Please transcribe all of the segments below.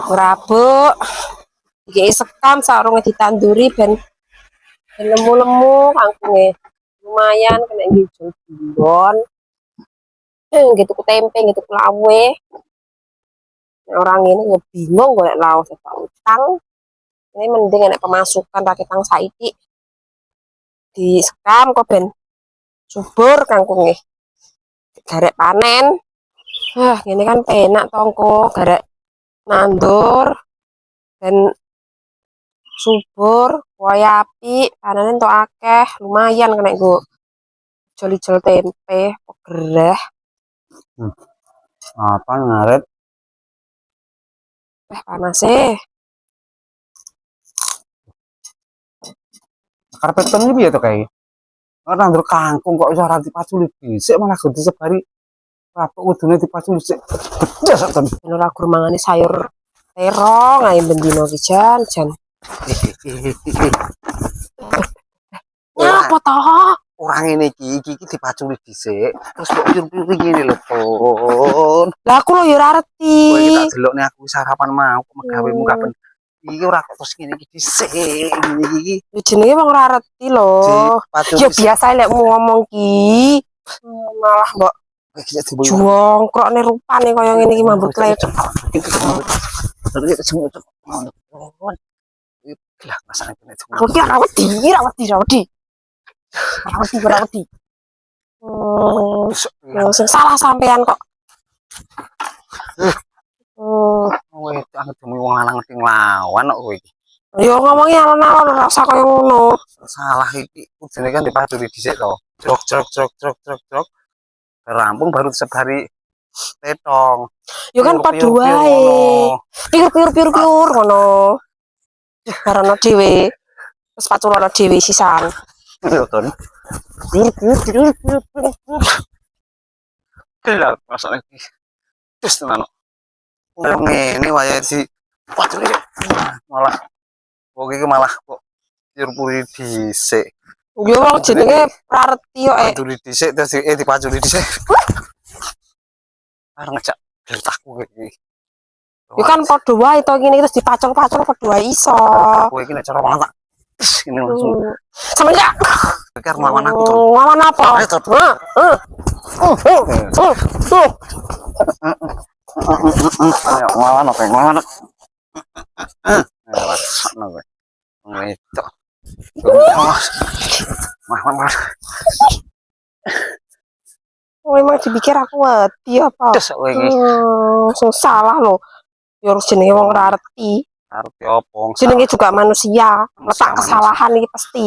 Rabuk iki sekam sarunge ditanduri ben lemu-lemu kangkunge lumayan kena ngijol bumbon gitu ku tempe gitu ku lawe. Orang ini ya bingung golek laos apa utang ini mending enak pemasukan pakai tang saiki di sekam kok ben subur kangkunge garek panen. Ini kan enak tongko garek nandur dan subur waya api panennya entuk akeh lumayan kena gue jol-jol tempe gereh. Apa ngaret Panas karpeton iki piye to kae ora ndur kangkung kok iso ora dipaculi dhisik malah kudu sebari rapuk kudune dipaculi sik bedas ten ora gur mangane sayur terong ae bendino ki jan apa toh ora ngene iki dipaculi dhisik terus kok piur-piur ngene lho pun lah aku lho ya ora ngerti kowe iki tak delokne aku sarapan mau megawemu kapan iki ora kok terus ngene iki dhisik iki jenenge wong ora ngerti lho ya biasa lek ngomong ki malah mbok jongkrokne rupane kaya ngene iki mambut lek lah masane rawati sing salah sampean kok kowe anget demi wong lanang ngerti nglawan kok kowe iki yo ngomongi alon-alon rasa kaya ngono salah iki kudune kan dipaculi dhisik to jrok rampung baru sebari tetong yo kan padha wae piur ngono karena dhewe wis paculana dhewe sisan yo ton piur masane iki wis tenan ngene wae si paculi malah kok iki malah kok piur-piur dhisik yo wong jenenge prarti yo paculi dhisik terus dipaculi dhisik arep ngejak takku iki yo kan padha wae to ngene terus dipacul-pacul padha wae iso kowe iki nek cara malah ini langsung semenjak pikir lawan aku tuh lawan apa lawan apa lawan itu memang dipikir aku wedi apa salah loh ya harus jenenge wong ora ngerti arti opo jenenge juga manusia letak kesalahan iki pasti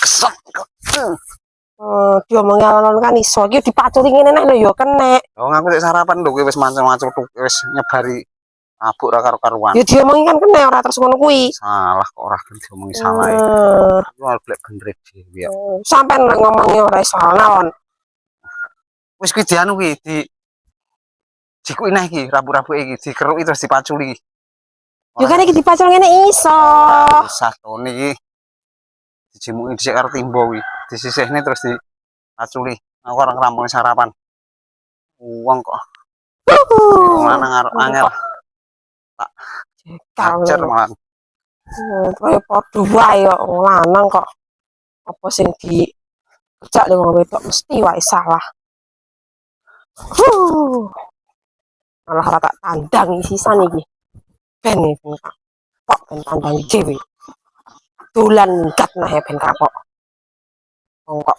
kesel diomongi alon kan iso iki dipaculi ngene nek lho ya kenek wong aku sik sarapan lho kowe wis mancul-mancul wis nyebari abuk ra karo-karuan ya diomongi kan kenek ora terus ngono kuwi salah kok ora diomongi salah iki blek bener dhewe ya sampean ngomongnya ora iso naon wis kuwi dianu kuwi dikuinah iki rabu-rabu iki dikeruki terus dipaculi yo kan iki dipacul ngene iso satu niki dijimuki dhisik karo timbo kuwi disisihne terus dipaculi aku ora ngrampungi sarapan uang kok lanang arep angel tak kacer malah kaya padha wae kok lanang kok apa sing di kerja lho wong wedok mesti wae salah malah rata tandang sisan iki ben kok ben tandang dhewe dolan gat nah ben kapok kok